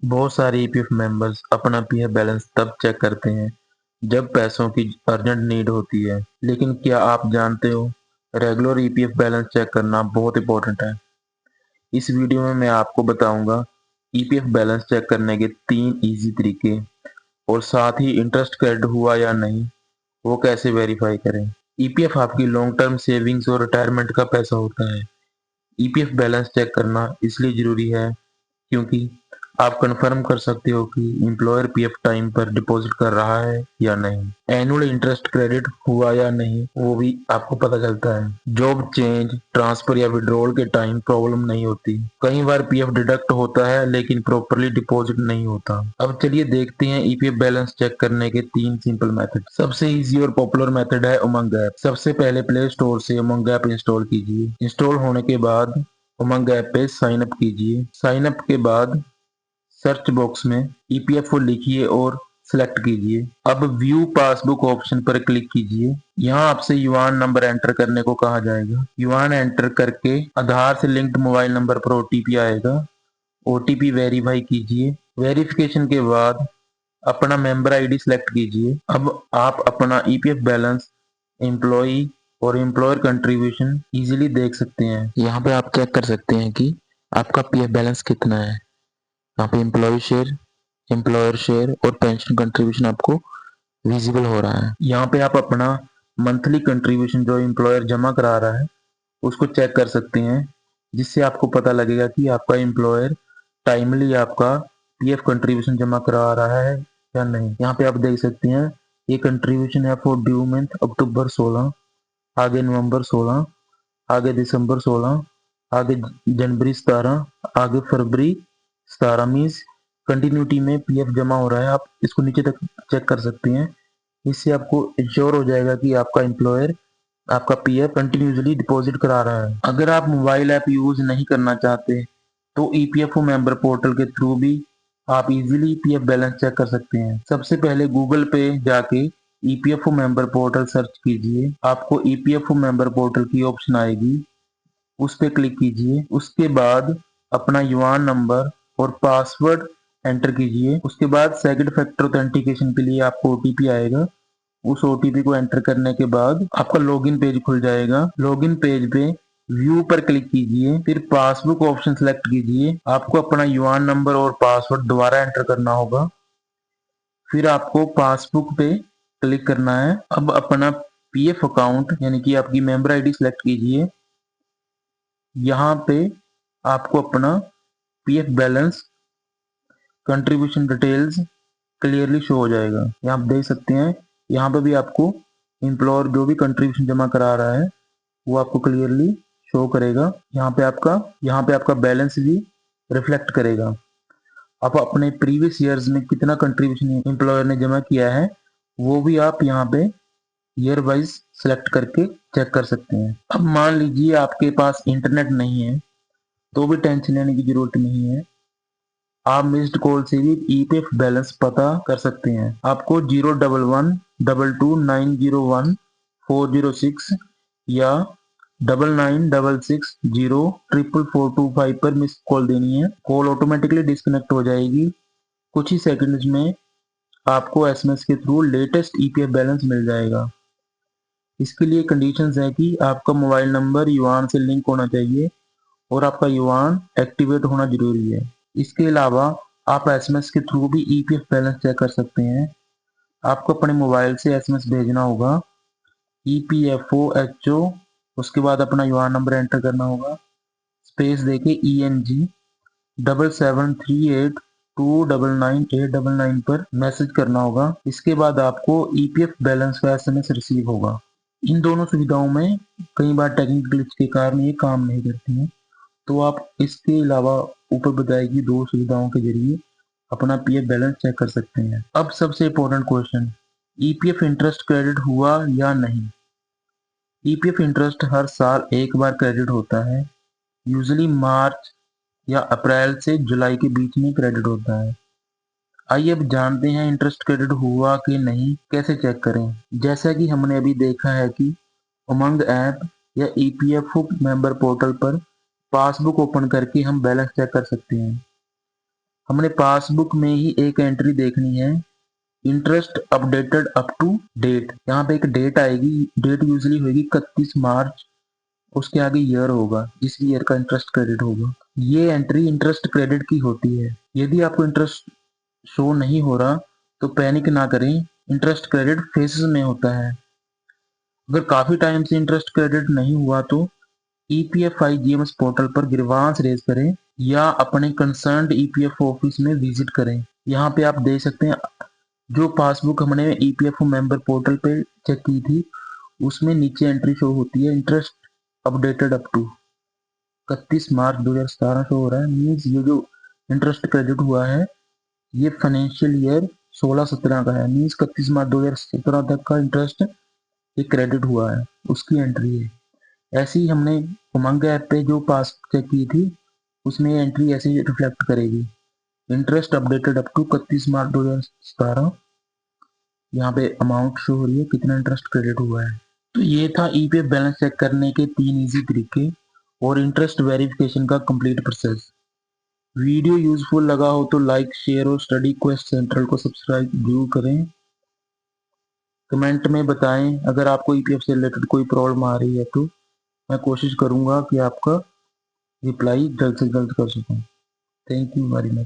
बहुत सारे EPF members अपना पीएफ बैलेंस तब चेक करते हैं जब पैसों की अर्जेंट नीड होती है। लेकिन क्या आप जानते हो, रेगुलर ईपीएफ बैलेंस चेक करना बहुत इंपॉर्टेंट है। इस वीडियो में मैं आपको बताऊंगा ईपीएफ बैलेंस चेक करने के 3 इजी तरीके, और साथ ही इंटरेस्ट क्रेडिट हुआ या नहीं वो कैसे वेरीफाई करें। ईपीएफ आपकी लॉन्ग टर्म सेविंग्स और रिटायरमेंट का पैसा होता है। ईपीएफ बैलेंस चेक करना इसलिए जरूरी है क्योंकि आप कंफर्म कर सकते हो कि एम्प्लॉयर पीएफ टाइम पर डिपॉजिट कर रहा है या नहीं। एनुअल इंटरेस्ट क्रेडिट हुआ या नहीं वो भी आपको पता चलता है। जॉब चेंज, ट्रांसफर या विड्रॉल के टाइम प्रॉब्लम नहीं होती। कई बार पीएफ डिडक्ट होता है लेकिन प्रॉपरली डिपॉजिट नहीं होता। अब चलिए देखते हैं ईपीएफ बैलेंस चेक करने के 3 सिंपल मेथड। सबसे इजी और पॉपुलर मेथड है उमंग ऐप। सबसे पहले प्ले स्टोर से उमंग ऐप इंस्टॉल कीजिए। इंस्टॉल होने के बाद उमंग ऐप पे साइन अप कीजिए। साइन अप के बाद सर्च बॉक्स में ईपीएफओ लिखिए और सिलेक्ट कीजिए। अब व्यू पासबुक ऑप्शन पर क्लिक कीजिए। यहाँ आपसे यूआन नंबर एंटर करने को कहा जाएगा। यूआन एंटर करके आधार से लिंक्ड मोबाइल नंबर पर ओटीपी आएगा। ओटीपी वेरीफाई कीजिए। वेरिफिकेशन के बाद अपना मेंबर आईडी सिलेक्ट कीजिए। अब आप अपना ईपीएफ बैलेंस, एम्प्लॉई और एम्प्लॉयर कंट्रीब्यूशन इजीली देख सकते हैं। यहाँ पे आप चेक कर सकते हैं कि आपका पीएफ बैलेंस कितना है। यहाँ पे एम्प्लॉय शेयर, एम्प्लॉयर शेयर और पेंशन कंट्रीब्यूशन आपको विजिबल हो रहा है। यहाँ पे आप अपना मंथली कंट्रीब्यूशन जो एम्प्लॉयर जमा करा रहा है उसको चेक कर सकते हैं, जिससे आपको पता लगेगा कि आपका एम्प्लॉयर टाइमली आपका पीएफ कंट्रीब्यूशन जमा करा रहा है या नहीं। यहाँ पे आप देख सकते हैं ये कंट्रीब्यूशन है फॉर ड्यू मंथ अक्टूबर 16, आगे नवंबर 16, आगे दिसंबर 16, आगे जनवरी 17, आगे फरवरी 17। मीन्स कंटिन्यूटी में पीएफ जमा हो रहा है। आप इसको नीचे तक चेक कर सकते हैं। इससे आपको इंश्योर हो जाएगा कि आपका एम्प्लॉयर आपका पीएफ कंटिन्यूसली डिपॉजिट करा रहा है। अगर आप मोबाइल ऐप यूज नहीं करना चाहते तो ईपीएफओ मेंबर पोर्टल के थ्रू भी आप इजीली पीएफ बैलेंस चेक कर सकते हैं। सबसे पहले गूगल पे जाके ईपीएफओ मेंबर पोर्टल सर्च कीजिए। आपको ईपीएफओ मेंबर पोर्टल की ऑप्शन आएगी, उस पर क्लिक कीजिए। उसके बाद अपना यूआन नंबर और पासवर्ड एंटर कीजिए। उसके बाद सेकंड फैक्टर ऑथेंटिकेशन के लिए आपको ओटीपी आएगा। उस ओटीपी को एंटर करने के बाद आपका लॉगिन पेज खुल जाएगा। लॉगिन पेज पे व्यू पर क्लिक कीजिए, फिर पासबुक ऑप्शन सेलेक्ट कीजिए। आपको अपना यूआन नंबर और पासवर्ड दोबारा एंटर करना होगा। फिर आपको पासबुक पे क्लिक करना है। अब अपना पीएफ अकाउंट यानी कि आपकी मेंबर आईडी सेलेक्ट कीजिए। यहाँ पे आपको अपना PF balance, contribution details clearly show हो जाएगा। यहाँ आप देख सकते हैं, यहाँ पे भी आपको एम्प्लॉयर जो भी कंट्रीब्यूशन जमा करा रहा है वो आपको क्लियरली शो करेगा। यहाँ पे आपका बैलेंस भी रिफ्लेक्ट करेगा। आप अपने प्रीवियस ईयर्स में कितना कंट्रीब्यूशन एम्प्लॉयर ने जमा किया है वो भी आप यहाँ पे ईयर वाइज सेलेक्ट करके चेक कर सकते हैं। अब मान लीजिए आपके पास इंटरनेट नहीं है तो भी टेंशन लेने की जरूरत नहीं है। आप मिस्ड कॉल से भी ईपीएफ बैलेंस पता कर सकते हैं। आपको 01122901406 या 9966044425 पर मिस कॉल देनी है। कॉल ऑटोमेटिकली डिस्कनेक्ट हो जाएगी। कुछ ही सेकंड्स में आपको एसएमएस के थ्रू लेटेस्ट ईपीएफ बैलेंस मिल जाएगा। इसके लिए कंडीशंस है कि आपका मोबाइल नंबर युआन से लिंक होना चाहिए और आपका युआन एक्टिवेट होना जरूरी है। इसके अलावा आप एसएमएस के थ्रू भी ईपीएफ बैलेंस चेक कर सकते हैं। आपको अपने मोबाइल से एसएमएस भेजना होगा EPFOHO, उसके बाद अपना युआन नंबर एंटर करना होगा, स्पेस देके ENG 7738299899 पर मैसेज करना होगा। इसके बाद आपको ईपीएफ बैलेंस का एसएमएस रिसीव होगा। इन दोनों सुविधाओं में कई बार टेक्निकल ग्लिच के कारण ये काम नहीं करती हैं, तो आप इसके अलावा ऊपर बताई गई 2 सुविधाओं के जरिए अपना पीएफ बैलेंस चेक कर सकते हैं। अब सबसे important question, EPF interest credit हुआ या नहीं। ईपीएफ इंटरेस्ट हर साल एक बार क्रेडिट होता है। यूजुअली मार्च या अप्रैल से जुलाई के बीच में क्रेडिट होता है। आइए अब जानते हैं इंटरेस्ट क्रेडिट हुआ कि नहीं कैसे चेक करें। जैसा कि हमने अभी देखा है कि उमंग ऐप या ईपीएफओ मेंबर पोर्टल पर पासबुक ओपन करके हम बैलेंस चेक कर सकते हैं। हमने पासबुक में ही एक एंट्री देखनी है, interest updated up to date. यहाँ पे एक डेट आएगी, डेट यूजली होगी 31 मार्च, उसके आगे ईयर होगा, जिस ईयर का इंटरेस्ट क्रेडिट होगा। ये एंट्री इंटरेस्ट क्रेडिट की होती है। यदि आपको इंटरेस्ट शो नहीं हो रहा तो पैनिक ना करें, इंटरेस्ट क्रेडिट फेसेस में होता है। अगर काफी टाइम से इंटरेस्ट क्रेडिट नहीं हुआ तो EPFIGMS पोर्टल पर ग्रीवांस रेज करें या अपने कंसर्न्ड EPFO ऑफिस में विजिट करें। यहाँ पे आप देख सकते हैं, जो पासबुक हमने EPFO मेंबर पोर्टल पे चेक की थी उसमें नीचे एंट्री शो होती है, interest updated up to 31 March 2017 show हो रहा है। मीन्स ये जो इंटरेस्ट क्रेडिट हुआ है ये फाइनेंशियल ईयर 16-17 का है। मीन्स 31 मार्च 2017 तक का इंटरेस्ट ये क्रेडिट हुआ है, उसकी एंट्री है। ऐसे ही हमने उमंग ऐप पे जो पास चेक की थी उसमें एंट्री ऐसे ही रिफ्लेक्ट करेगी, interest updated up to 31 March 2017। यहाँ पे अमाउंट शो हो रही है, कितना इंटरेस्ट क्रेडिट हुआ है। तो ये था EPF बैलेंस चेक करने के 3 इजी तरीके और इंटरेस्ट वेरिफिकेशन का कंप्लीट प्रोसेस। वीडियो यूजफुल लगा हो तो लाइक, शेयर और स्टडी क्वेस्ट सेंट्रल को सब्सक्राइब जरूर करें। कमेंट में बताएं अगर आपको EPF से रिलेटेड कोई प्रॉब्लम आ रही है तो मैं कोशिश करूंगा कि आपका रिप्लाई जल्द से जल्द कर सकूं। Thank you very much.